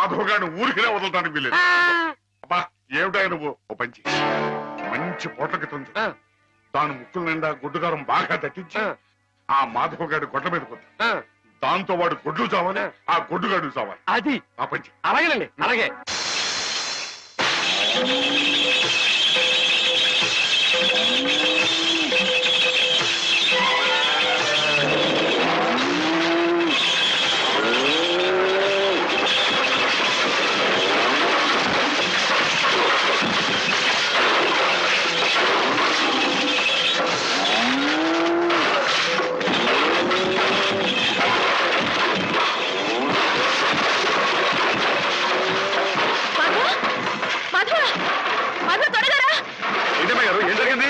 మాధవ్ గారిని ఊరికినే వదలడానికి వీలేదు. అబ్బా ఏమిటా నువ్వు ఓ పంచి మంచి పోట్లకి తుంచు, దాని ముక్కుల నిండా గుడ్డుగారం బాగా దట్టించి ఆ మాధవ్ గారి గొడ్ల మీద కొద్ది, దాంతో వాడు గొడ్లు చావాలి, ఆ గొడ్డుగాడు చావాలి. అది ఆ పంచి అలాగేనండి, అలాగే. ఏం జరిగింది?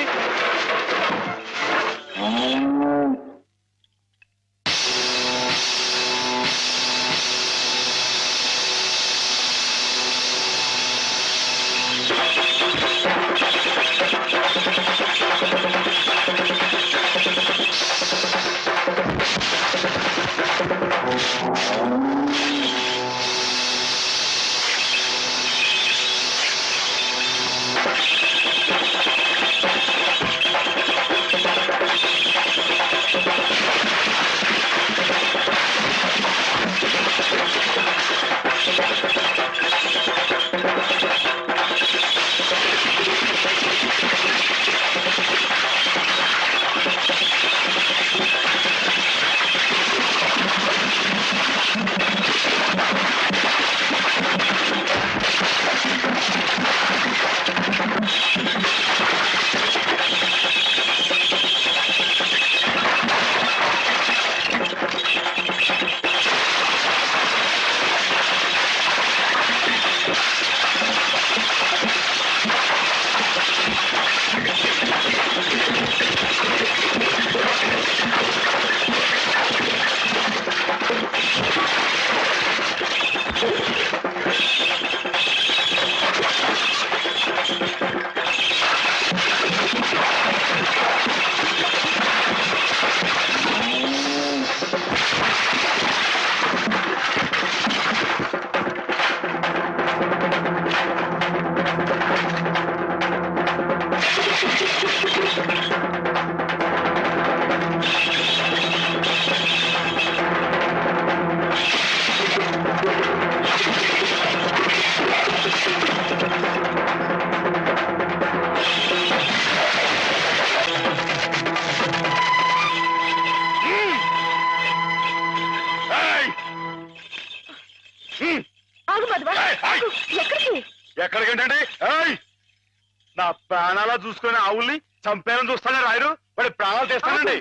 ఎక్కడికేంటండి? నా ప్రాణాలా చూసుకుని ఆవుల్ని చంపేయాలని చూస్తానే రాయరు, వాడి ప్రాణాలు తీస్తానండి.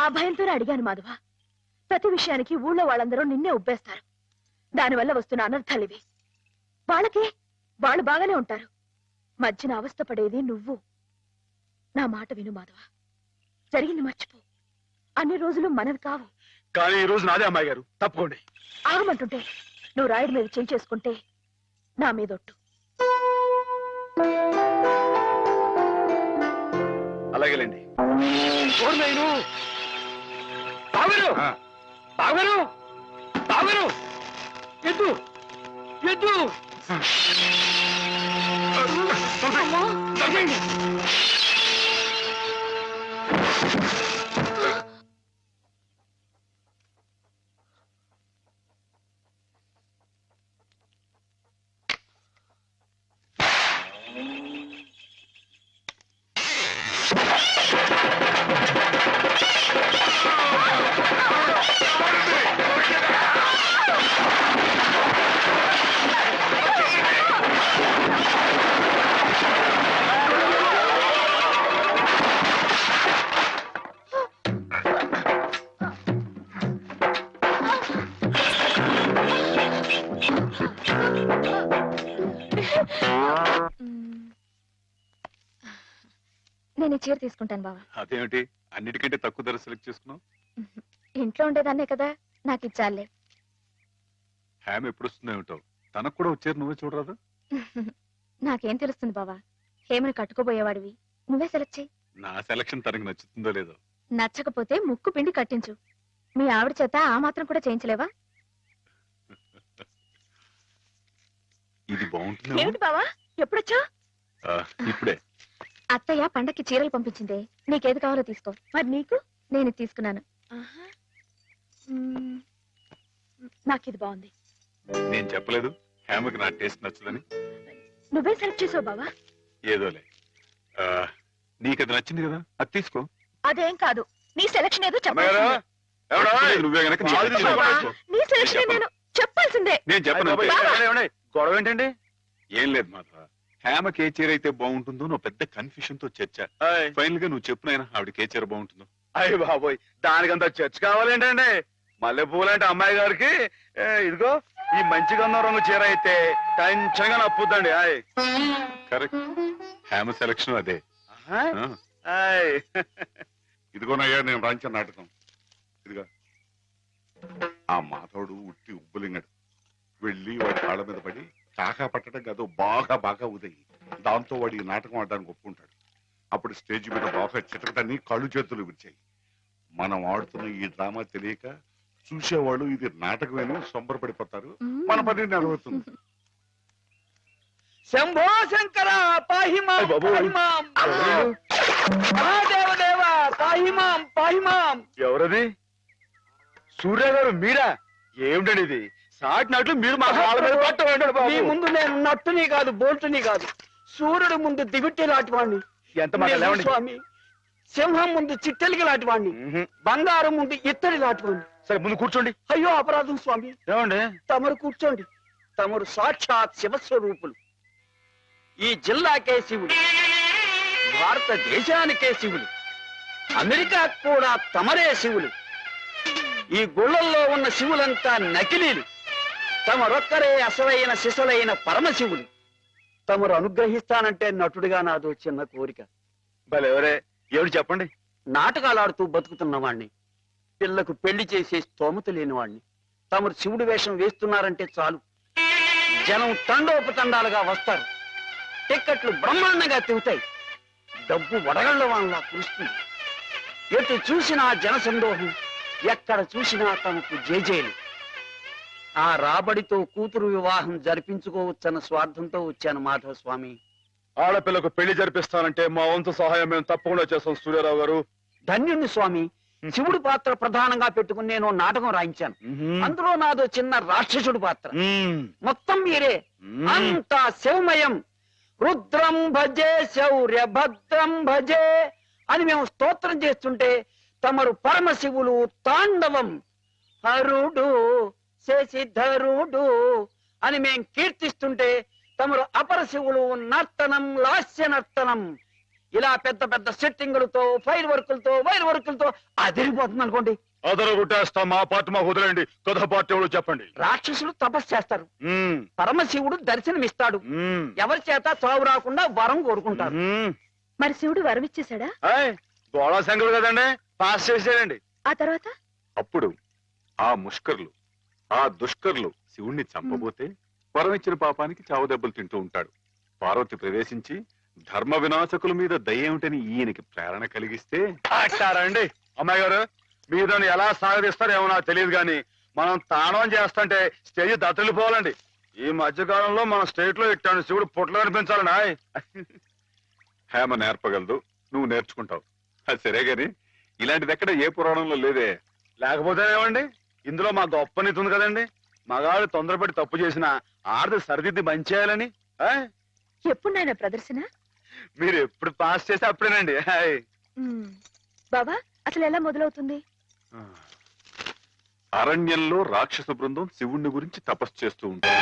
ఆ భయంతోనే అడిగాను మాధవ. ప్రతి విషయానికి ఊళ్ళో వాళ్ళందరూ నిన్నే ఉబ్బేస్తారు. దానివల్ల వస్తున్న అనర్థాలు ఇవి. వాళ్ళకి వాళ్ళు బాగానే ఉంటారు, మధ్యన అవస్థ పడేది నువ్వు. నా మాట విను మాధవ, జరిగింది మర్చిపో. అన్ని రోజులు మనవి కావు. కానీ ఈ రోజు నాదే అమ్మాయి గారు, తప్పుకోండి. ఆగమంటుంటే నువ్వు రాయుడి మీద చేసుకుంటే నా మీదొట్టు. అలాగేలేండి. ఎద్దు ఎద్దు నేను చీర తీసుకుంటాను బావా. అదేమిటి అన్నిటికంటే తక్కువ ధర సెలెక్ట్ చేసుకున్నావు? ఇంట్లో ఉండేదాన్నే కదా, నాకు ఇచ్చాలే. హ్యామ్ ఎప్పుడు వస్తుందో ఏమిటో, తనకు కూడా వచ్చారు, నువ్వే చూడరాదు? నాకేం తెలుస్తుంది బావా, హేమని కట్టుకోబోయేవాడివి, నువ్వే సెలెక్ట్ చేయి. నా సెలక్షన్ తనకు నచ్చుతుందో లేదో. నచ్చకపోతే ముక్కు పిండి కట్టించు. మీ ఆవిడ చేత ఆ మాత్రం కూడా చేయించలేవా? ఇది బాగుంటుంది. ఏమిటి బావా ఎప్పుడొచ్చా? ఇప్పుడే. అత్తయ్య పండక్కి చీరలు పంపించింది, నీకేది కావాలో తీసుకో. మరి నీకు? నేను తీసుకున్నాను. నాకు ఇది బాగుంది. నేను చెప్పలేదు హేమకి నా టేస్ట్ నచ్చదని. నువ్వే సెలెక్ట్ చేసావు బావా. ఏదోలే, నీకు అది నచ్చింది కదా, అది తీసుకో. అదేం కాదు, నీ సెలక్షన్ ఏదో అమ్మగారు, చెప్పాల్సిందే. ఎవడో? నువ్వే గనక నీకు కాదు నచ్చింది తీసుకో. తీసుకో. నీ సెలక్షన్ నేను చెప్పాల్సిందే. నేను చెప్పను. బావా. గొడవ ఏంటండి? ఏం లేదు మాధవ, హేమకి ఏ చీర అయితే బాగుంటుందో నువ్వు పెద్ద కన్ఫ్యూషన్ తో చర్చ. ఫైనల్ గా నువ్వు చెప్పునైనా ఆవిడకి ఏ చీర బాగుంటుందో. అయ్యి బాబోయ్, దానికంత చర్చ కావాలేంటండి? మల్లెపూలంటే అమ్మాయి గారికి ఇదిగో ఈ మంచి గంధం రంగు చీర అయితే టెన్షన్ గా నప్పుద్దండి. కరెక్ట్, హేమ సెలక్షన్ అదే. ఆ. ఇదిగోనయ్యా నేను రాంచిన నాటకం. ఇదిగా ఆ మాధవుడు ఉట్టి ఉబ్బులింగడు. వెళ్ళి వాడి కాళ్ళ మీద పడి కాకా పట్టడం కాదు, బాగా బాగా ఉదయి. దాంతో వాడి ఈ నాటకం ఆడడానికి ఒప్పుకుంటాడు. అప్పుడు స్టేజ్ మీద బాగా చిటకటని కళ్ళు చేతులు విరిచాయి. మనం ఆడుతున్న ఈ డ్రామా తెలియక చూసేవాళ్ళు ఇది నాటకమేనో సంబరపడిపోతారు. మన పని నెరవేరుతుంది. శంభో శంకర పాహిమాం పాహిమాం, మహాదేవదేవ పాహిమాం పాహిమాం. ఎవరది? సూర్య గారు మీరా? ఏమిటండి ఇది? సాటినట్లు మీరు మా కాళ్ళ మీద పట్టండి. మీ ముందు నేను నట్టుని కాదు, బోల్టుని కాదు, సూర్యుడు ముందు దిగుట్టి లాంటి వాడిని. ఎంత స్వామి, సింహం ముందు చిట్టెలికి లాంటి వాడిని, బంగారం ముందు ఇత్తడి లాంటి వాడిని. సరే ముందు కూర్చోండి. అయ్యో అపరాధం స్వామి. ఏమండి? తమరు కూర్చోండి. తమరు సాక్షాత్ శివస్వరూపులు. ఈ జిల్లాకే శివుడు, భారతదేశానికే శివుడు, అమెరికా కూడా తమరే శివులు. ఈ గుళ్ళల్లో ఉన్న శివులంతా నకిలీలు. తమరొక్కరే అసలైన శిశులైన పరమశివులు. తమరు అనుగ్రహిస్తానంటే నటుడిగా నాదో చిన్న కోరిక. భలేవరే, ఎవరు చెప్పండి? నాటకాలు ఆడుతూ బతుకుతున్నవాణ్ణి, పిల్లకు పెళ్లి చేసే స్తోమత లేనివాణ్ణి. తమరు శివుడి వేషం వేస్తున్నారంటే చాలు, జనం తండోపతండాలుగా వస్తారు. టిక్కెట్లు బ్రహ్మాండంగా తిరుగుతాయి. డబ్బు వడగళ్ల వాళ్ళ కురుస్తుంది. ఎటు చూసినా జన సందోహం, ఎక్కడ చూసినా తమకు జేజేలు. ఆ రాబడితో కూతురు వివాహం జరిపించుకోవచ్చన్న స్వార్థంతో వచ్చాను మాధవ స్వామి. ఆడపిల్లకు పెళ్లి జరిపిస్తానంటే మా వంతు సహాయం మేము తప్పకుండా చేస్తాం సూర్యారావు గారు. ధన్యుణ్ణి స్వామి. శివుడి పాత్ర ప్రధానంగా పెట్టుకుని నేను నాటకం రాయించాను. అందులో నాదో చిన్న రాక్షసుడి పాత్ర. మొత్తం మీరే, అంతా శివమయం. రుద్రం భజే శౌర్య భద్రం భజే అని మేము స్తోత్రం చేస్తుంటే తమరు పరమశివులు తాండవం, హరుడు శశిధరుడు అని మేం కీర్తిస్తుంటే తమరు అపరశివులు నర్తనం, లాస్య నర్తనం. ఇలా పెద్ద పెద్ద సెట్టింగులతో, ఫైర్ వర్కులతో, వైర్ వర్కులతో అదిరిపోతుంది అనుకోండి. అదరగొట్టేస్తాం. మా పార్టీ మాకు వదిలేండి. కథ పార్టీ ఎవరు చెప్పండి. రాక్షసులు తపస్సు చేస్తారు, పరమశివుడు దర్శనమిస్తాడు. ఎవరి చేత చావు రాకుండా వరం కోరుకుంటారు. మరి శివుడు వరం ఇచ్చేశాడా? గోళా శంకరుడు కదండి, పాస్ చేసాడండి. ఆ తర్వాత అప్పుడు ఆ ముష్కర్లు, ఆ దుష్కర్లు శివుణ్ణి చంపబోతే వరం ఇచ్చిన పాపానికి చావు దెబ్బలు తింటూ ఉంటాడు. పార్వతి ప్రవేశించి ధర్మ వినాశకుల మీద దయ్యేమిటని ఈయనకి ప్రేరణ కలిగిస్తే అంటారండి. అమ్మాయి గారు, మీరు ఎలా సాగదీస్తారో ఏమో నాకు తెలియదు కానీ మనం తాణం చేస్తుంటే స్టేజ్ దత్తలిపోవాలండి. ఈ మధ్యకాలంలో మన స్టేట్ లో ఇట్టాను శివుడు పుట్లు కనిపించాలండి. హేమ నేర్పగలదు, నువ్వు నేర్చుకుంటావు. అది సరే గాని ఇలాంటిది ఎక్కడ ఏ పురాణంలో లేదే. లేకపోతే ఏమండి, ఇందులో మా గొప్ప నీతి ఉంది కదండి. మగాడు తొందరపడి తప్పు చేసిన ఆడది సరిదిద్ది మంచి చేయాలని. ఎప్పుడు నాయన ప్రదర్శన? మీరు ఎప్పుడు పాస్ చేస్తే అప్పుడేనండి. బాబా అసలు ఎలా మొదలవుతుంది? అరణ్యంలో రాక్షస బృందం శివుణ్ణి గురించి తపస్సు చేస్తూ ఉంటుంది.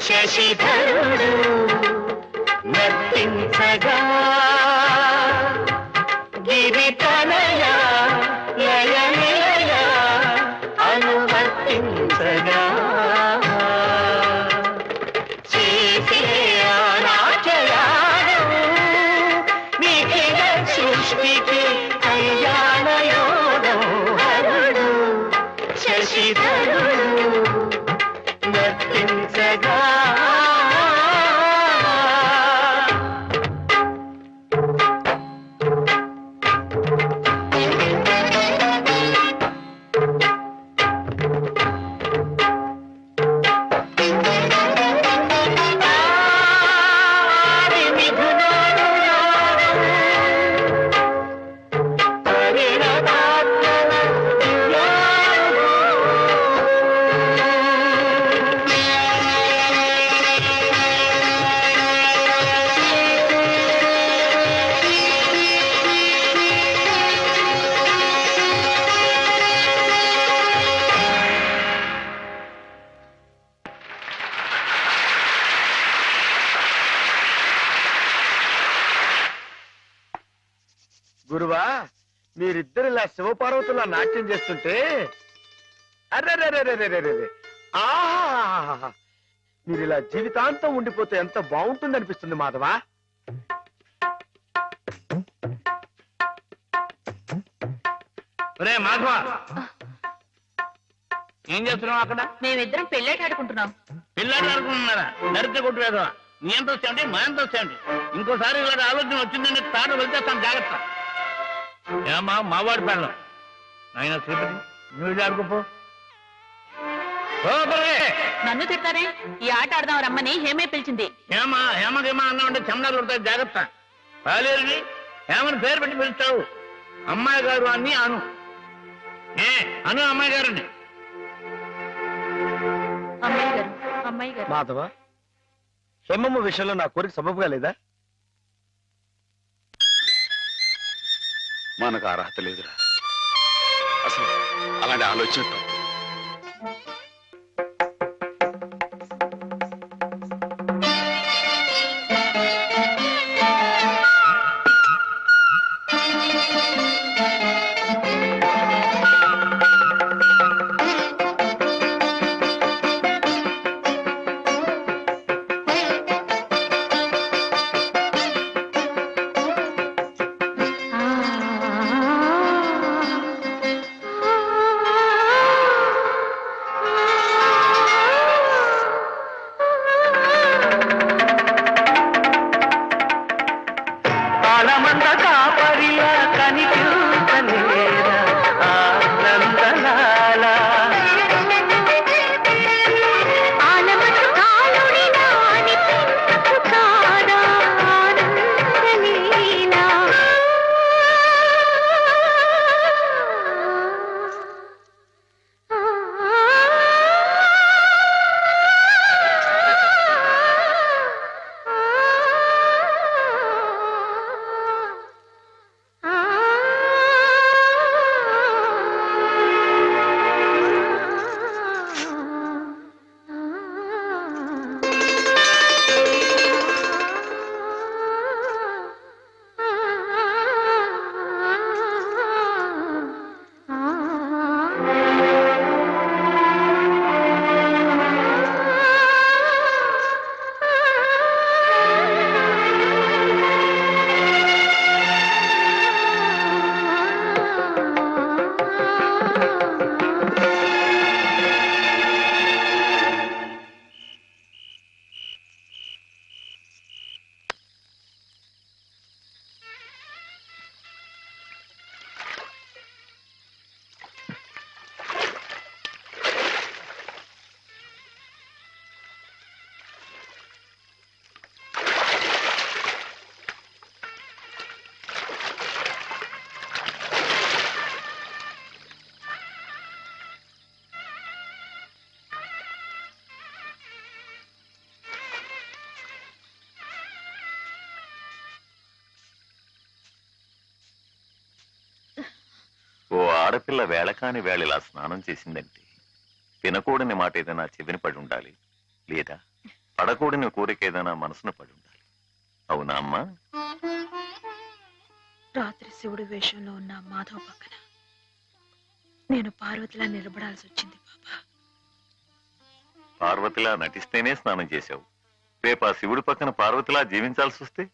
శశిధరుడు నర్తించగా గిరితనయ లయ నిలయ అనువర్తించగా గురువా మీరిద్దరు ఇలా శివపార్వతులా నాట్యం చేస్తుంటే అర్రర్రర్రర్రర్రర్రర్ర. ఆహాహాహాహా. మీరు ఇలా జీవితాంతం ఉండిపోతే ఎంత బాగుంటుంది అనిపిస్తుంది మాధవా. మాధవ ఏం చేస్తున్నావు అక్కడ? మేమిద్దరం పెళ్ళేట ఆడుకుంటున్నాం. పిల్లలు ఆడుకుంటున్నారా? నరితే కొట్టు వేదవా. నీ ఎంత వచ్చాయండి, మా ఎంత వచ్చాయండి. ఇంకోసారి ఇలాంటి ఆలోచన వచ్చిందంటే తాను వెళ్తేస్తాను, జాగ్రత్త. ఏమా మావాడి పెళ్ళం ఆయన శ్రీపతి, నువ్వు ఆడుకోపో. నన్ను తిడతారే? ఈ ఆట ఆడదాం రమ్మని హేమే పిలిచింది. ఏమా హేమకేమా అన్నా ఉంటే చమడాలు ఉంటాయి, జాగ్రత్త. పాలేరుని హేమని పేరు పెట్టి పిలుస్తావు. అమ్మాయి గారు అని అను. అను అమ్మాయి గారిని. అమ్మాయి గారు, అమ్మాయి గారు. మాధవ, హేమమ్మ విషయంలో నా కోరిక సబబుగా లేదా? మనకు అర్హత లేదురా. అసలు అలాంటి ఆలోచన ఆడపిల్ల వేళకాని వేళ ఇలా స్నానం చేసిందంటే తినకూడని మాట ఏదైనా చెవిని పడి ఉండాలి, లేదా పడకూడని కోరిక ఏదైనా మనసును పడి ఉండాలి. అవునా అమ్మా? రాత్రి శివుడి వేషంలో ఉన్న మాధవ్ పక్కన నేను పార్వతిలా నిలబడాల్సి వచ్చింది బాబా. పార్వతిలా నటిస్తేనే స్నానం చేశావు. రేపు ఆ శివుడి పక్కన పార్వతిలా జీవించాల్సి వస్తే